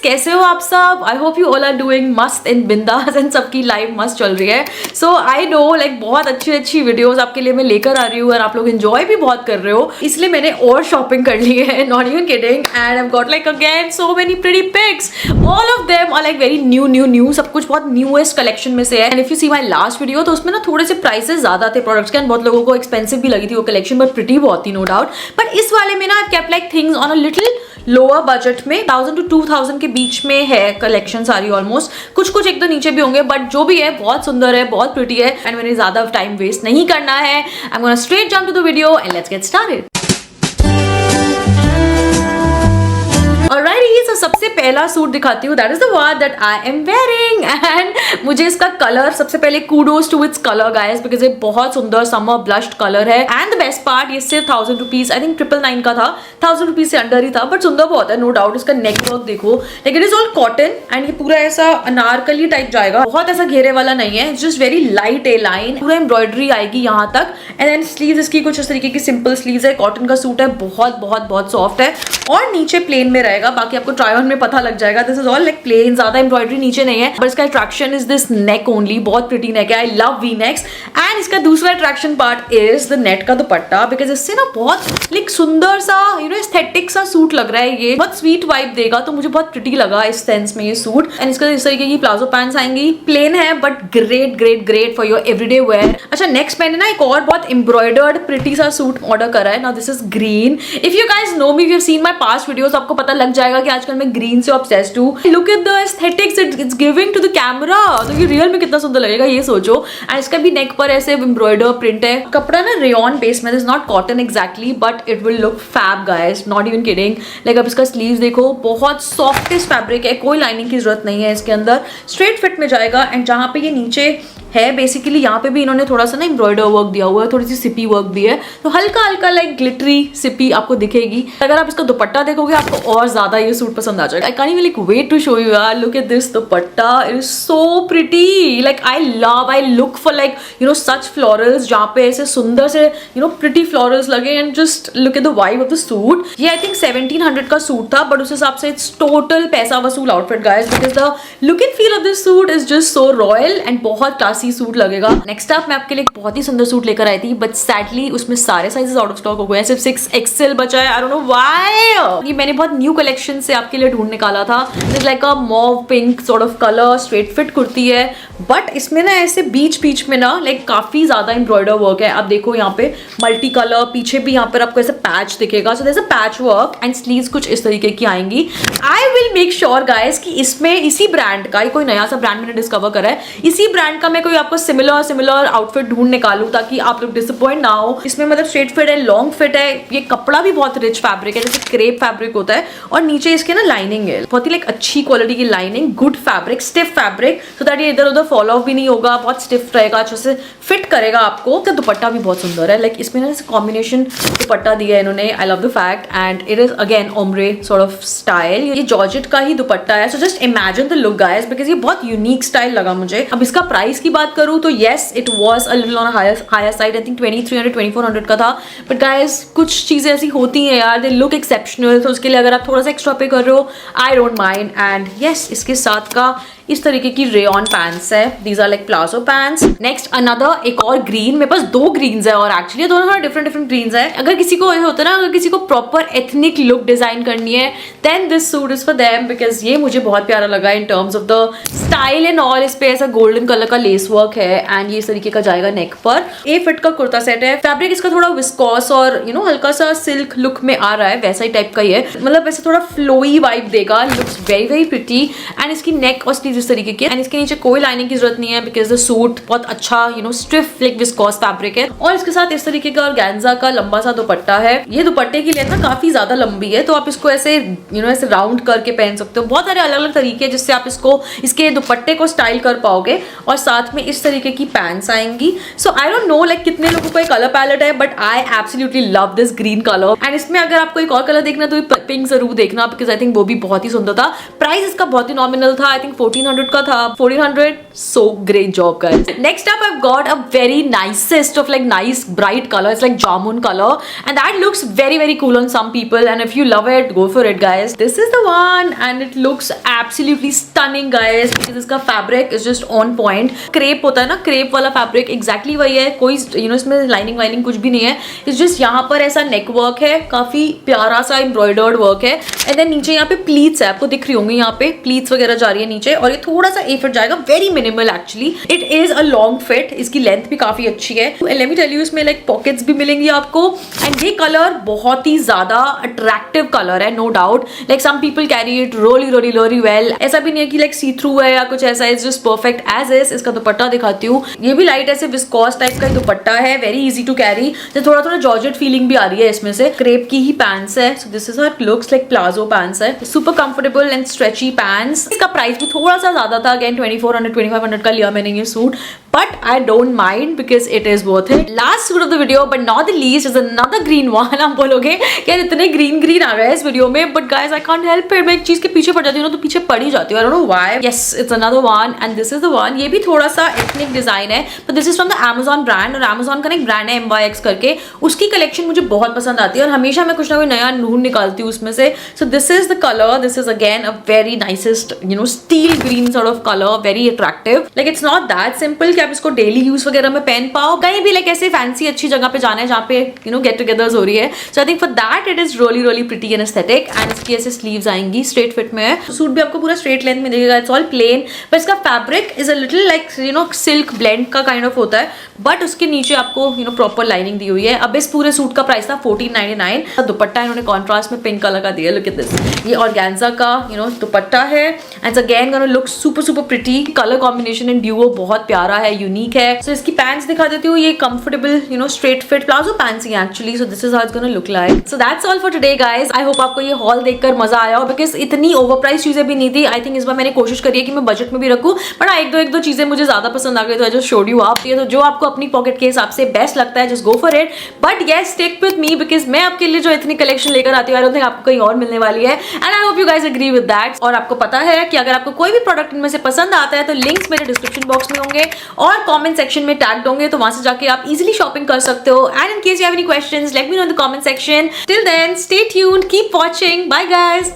कैसे हो आप सब? I hope you all are doing मस्त इन बिंदास एंड सबकी लाइफ मस्त चल रही है. सो आई नो लाइक बहुत अच्छी अच्छी वीडियोस आपके लिए मैं लेकर आ रही हूँ और आप लोग एंजॉय भी बहुत कर रहे हो, इसलिए मैंने और शॉपिंग कर ली है. Not even kidding. And I got like again so many pretty pics. All of them are like very new. सब कुछ बहुत न्यूएस्ट कलेक्शन में से है. And if you see my last video तो उसमें ना थोड़े से प्राइसेस ज्यादा थे प्रोडक्ट्स के एंड बहुत लोगों को एक्सपेंसिव भी लगी थी वो कलेक्शन, बट प्रीटी बहुत थी नो डाउट. बट इस वाले में ना I kept like things on a little lower budget में. 1000 to 2000 के बीच में है कलेक्शन सारी ऑलमोस्ट. कुछ एक दो नीचे भी होंगे, बट जो भी है बहुत सुंदर है, बहुत प्रिटी है. एंड मैंने ज्यादा टाइम वेस्ट नहीं करना है. I am gonna straight jump to the video and let's get started. Alrighty, so सबसे पहला सूट दिखाती हूँ. That is the one that I am wearing. And मुझे इसका कलर सबसे पहले kudos to its colour guys, because ये बहुत सुंदर समर ब्लश्ड कलर है. एंड द बेस्ट पार्ट ये सिर्फ 1000 रुपीज, आई थिंक 999 का था, 1000 रुपीज से अंडर ही था, बट सुंदर बहुत है नो डाउट. इसका नेक वर्क देखो, like it is all cotton and ये पूरा ऐसा अनारकली टाइप जाएगा, बहुत ऐसा घेरे वाला नहीं है. जस्ट वेरी लाइट ए लाइन, पूरा एम्ब्रॉयडरी आएगी यहाँ तक. एंड देन स्लीव्स इसकी कुछ इस तरीके की सिंपल स्लीव्स है. कॉटन का सूट है, बहुत सॉफ्ट है और नीचे प्लेन में रहेगा. बाकी आपको ट्राई ऑन में पता लग जाएगा. This is all like plain, ज्यादा एम्ब्रॉयडरी नीचे नहीं है, बट इसका attraction is this neck only. बहुत प्रिटी नेक है. I love V necks. And इसका दूसरा attraction part is the net का दुपट्टा, बिकॉज इससे ना बहुत लाइक सुंदर सा एस्थेटिक सा सूट लग रहा है. ये बहुत स्वीट वाइब देगा, तो मुझे बहुत प्रिटी लगा इस सेंस में ये सूट. एंड इसका इस तरीके की प्लाजो पैंट्स आएंगी, प्लेन है but great for your everyday wear. अच्छा, नेक्स्ट मैंने ना एक और बहुत एम्ब्रॉयडर्ड प्रिटी सा सूट ऑर्डर करा है. Now this is green. If you guys know me, you have seen my past videos, आपको पता लग जाएगा कि आजकल मैं ग्रीन से ऑब्सेस्ड हूँ. Look at the aesthetics it's giving to the camera. तो ये रियल में कितना सुंदर लगेगा ये सोचो. एंड इसका भी नेक पर ऐसे एम्ब्रॉयडर प्रिंट है. कपड़ा ना रेयॉन बेस में, is not cotton exactly, but it will look fab guys, not even kidding. Like अब इसका स्लीव्स देखो, बहुत सॉफ्टेस्ट फैब्रिक है, कोई लाइनिंग की जरूरत नहीं है इसके अंदर. स्ट्रेट फिट में जाएगा. एंड जहाँ पे ये नीचे है बेसिकली, यहाँ पे भी इन्होंने थोड़ा सा ना एम्ब्रॉयडर वर्क दिया हुआ है, थोड़ी सी सिपी वर्क भी है, तो हल्का लाइक ग्लिटरी सिपी आपको दिखेगी. अगर आप इसका दुपट्टा देखोगे आपको और ज्यादा ये सूट पसंद आ जाएगा. I can't even like wait to show you यार. Look at this dupatta, it is so pretty. Like I look for like such florals जहाँ पे ऐसे सुंदर से प्रिटी फ्लोरल्स लगे. And just look at the vibe of the suit. ये I think 1700 का suit था, बट उस हिसाब से इट्स टोटल पैसा वसूल outfit guys, because the look and feel of this suit is just so royal and बहुत क्लासी सूट लगेगा. नेक्स्ट अप मैं आपके लिए एक बहुत ही सुंदर सूट लेकर आई थी, बट सैडली उसमें सारे साइजेस आउट ऑफ स्टॉक हो गए हैं, सिर्फ 6XL बचा है. I don't know why. ये मैंने बहुत न्यू कलेक्शन से आपके लिए ढूंढ निकाला था. It's like a mauve pink sort of colour, straight fit kurti है, बट इसमें ना ऐसे बीच में ना लाइक काफी ज्यादा एम्ब्रॉयडर वर्क है. आप देखो यहाँ पे मल्टी कलर, पीछे भी यहाँ पर आपको ऐसे पैच दिखेगा. So there is a patch work and sleeves कुछ इस तरीके की आएंगी. I will make sure guys कि इसमें इसी ब्रांड का, कोई नया सा ब्रांड मैंने डिस्कवर करा है, इसी ब्रांड का मैं कोई आपको सिमिलर आउटफिट ढूंढ निकालूं ताकि आप लोग डिसअपॉइंट ना हो. इसमें मतलब स्ट्रेट फिट है, लॉन्ग फिट है. ये कपड़ा भी बहुत रिच फैब्रिक है, जैसे क्रेप फैब्रिक होता है, और नीचे इसके ना लाइनिंग है, बहुत ही लाइक अच्छी क्वालिटी की lining, good fabric, stiff fabric, so that ये इधर उधर फॉलो ऑफ भी नहीं होगा, बहुत स्टिफ रहेगा, अच्छे से फिट करेगा आपको. तो दुपट्टा भी बहुत सुंदर है. लाइक इसमें ना कॉम्बिनेशन दुपट्टा दिया है इन्होंने. I love the fact. And it is again ombre sort of style. ये जॉर्जेट का ही दुपट्टा है. So just imagine the look guys, because ये बहुत यूनिक स्टाइल लगा मुझे. अब इसका प्राइस की बात करूं तो yes it was a little on higher side. I think 2300-2400 का था. बट गाइस कुछ चीजें ऐसी होती हैं यार, दे लुक एक्सेप्शनल, तो उसके लिए अगर आप थोड़ा सा एक्स्ट्रा पे कर रहे हो, I don't mind. And yes, इसके साथ का इस तरीके की रेयॉन पैंट्स है. These are like palazzo pants. Next another एक और ग्रीन. मेरे पास 2 ग्रीन्स है और एक्चुअली दोनों थोड़ा डिफरेंट ग्रीन्स है. अगर किसी को ये होता है ना, अगर किसी को प्रॉपर एथनिक लुक डिजाइन करनी है, then this suit is for them, because ये मुझे बहुत प्यारा लगा in terms of the style and all. इस पे ऐसा गोल्डन कलर का लेस वर्क है एंड ये इस तरीके का जाएगा नेक पर. ए फिट का कुर्ता सेट है. फैब्रिक इसका थोड़ा विस्कॉस और हल्का सा सिल्क लुक में आ रहा है, वैसा ही टाइप का ही है. मतलब ऐसे थोड़ा फ्लोई वाइब देगा. Looks very pretty. एंड इसकी नेक और स्लीव इस तरीके की. एंड इसके नीचे कोई लाइनिंग की जरूरत नहीं है, बिकॉज द सूट बहुत अच्छा स्टिफ लाइक विस्कॉस फैब्रिक है. और इसके साथ इस तरीके का ऑर्गेन्जा का लंबा सा दुपट्टा है. ये दुपट्टे की लेंथ ना काफी ज्यादा लंबी है, तो आप इसको ऐसे ऐसे राउंड करके पहन सकते हो. बहुत सारे अलग अलग तरीके जिससे आप इसके दुपट्टे को स्टाइल कर पाओगे. और साथ में में इस तरीके की पैंट्स आएंगी. सो आई डोंट नो लाइक कितने लोगों को कलर पैलेट है, but I absolutely love this green colour. And इसमें अगर आपको एक और कलर देखना तो पिंक जरूर देखना, बिकॉज आई थिंक वो भी बहुत ही सुंदर था. प्राइस इसका बहुत ही नॉमिनल था, आई थिंक 1400 का था. 1400. So great job guys. Next up I got a very nicest of like nice bright colour. It's like jamun colour and that looks very very cool on some people. And if you love it, go for it guys. This is the one and it looks absolutely stunning guys, because इसका fabric is just on point. Crepe होता है ना, crepe वाला fabric exactly वही है. कोई इसमें lining whining कुछ भी नहीं है. It's just यहाँ पर ऐसा नेक वर्क है, काफी प्यारा सा एम्ब्रॉयडर्ड वर्क है. एंड देन नीचे यहाँ पे प्लीट्स है, आपको दिख रही होंगी यहाँ पे प्लीट्स वगैरह जा रही है नीचे. और ये थोड़ा सा ए फिट जाएगा, very minimal actually. It is a long fit, इसकी लेंथ भी काफी अच्छी है. लेट मी टेल यू, इसमें लाइक पॉकेट्स भी मिलेंगी आपको. एंड ये कलर बहुत ही ज्यादा अट्रैक्टिव कलर है, no doubt. Like some people carry it really well. ऐसा भी नहीं है कि लाइक सी थ्रू है या कुछ ऐसा. It's just perfect as is. इसका दुपट्टा दिखाती हूँ. ये भी लाइट ऐसे विस्कोस टाइप का दुपट्टा है, वेरी इजी टू कैरी. थोड़ा थोड़ा जॉर्जेट फीलिंग भी आ रही है इसमें से. क्रेप की ही पैंट्स है. So this is how looks like palazzo pants है. Super comfortable and stretchy pants. इसका प्राइस भी थोड़ा सा ज्यादा था. अगेन 2400 2500 का लिया मैंने ये suit, but I don't mind because it is worth it. Last suit of the video but not the least is another green one. आप बोलोगे यार इतने ग्रीन ग्रीन आ रहा है इस वीडियो में, but guys I can't help it. मैं एक चीज के पीछे पड़ जाती हूँ ना, तो पीछे पड़ ही जाती हूँ. I don't know why. Yes, it's another one and this is the one. ये भी थोड़ा सा एथनिक डिजाइन है, but this is from the Amazon brand. और Amazon का एक ब्रांड है MYX करके, उसकी कलेक्शन मुझे बहुत पसंद आती है और हमेशा मैं कुछ ना कुछ नया ढूंढ निकालती हूँ उसमें से. सो this is the colour. This is again a very nicest steel green sort of colour, very attractive. Like it's not that simple कि आप इसको डेली यूज वगैरह में पहन पाओ. कहीं भी लाइक ऐसे फैंसी अच्छी जगह पे जाना है जहाँ पे गेट टुगेदर्स हो रही है. So I think for that it is really pretty and aesthetic. And इसकी ऐसे स्लीव्स आएंगी, स्ट्रेट फिट में है. सूट भी आपको पूरा स्ट्रेट लेंथ में देगा. इट्स ऑल प्लेन, बट इसका fabric is a little like silk blend का काइंड ऑफ होता है, बट उसके नीचे आपको प्रॉपर लाइनिंग दी हुई है. अब इस पूरे सूट का प्राइस था 1499. दुपट्टा इन्होंने कॉन्ट्रास्ट में पिंक कलर का दिया. Look at this. ये ऑर्गेन्जा का दुपट्टा है. And again gonna look super pretty. Colour combination in duo बहुत प्यारा है, यूनिक है. सो इसकी पैंट्स दिखा देती हूँ. ये comfortable straight fit palazzo pants he actually. So this is how it's gonna look like. So that's all for today guys. I hope आपको ये हॉल देखकर मजा आया हो, बिकॉज इतनी ओवर प्राइस चीजें भी नहीं थी. आई थिंक इस बार मैंने कोशिश करी है कि मैं बजट में भी रखूं, बट एक दो चीजें मुझे ज्यादा पसंद आ गई, तो आई जस्ट शोड यू आप. ये तो जो आपको अपनी पॉकेट के हिसाब से बेस्ट लगता है, just go for it. But yes, stick with me, because मैं आपके लिए जो इतनी कलेक्शन लेकर आती हूँ, आई डोंट थिंक आपको कहीं और मिलने वाली है. And I hope you guys agree with that. और आपको पता है कि अगर आपको कोई भी प्रोडक्ट इनमें से पसंद आता है, तो लिंक्स मेरे डिस्क्रिप्शन बॉक्स में होंगे और कमेंट सेक्शन में टैग होंगे, तो वहां से जाके आप इजीली शॉपिंग कर सकते हो. And in case you have any questions, let me know in the comment section. Till then, stay tuned, keep watching. Bye guys.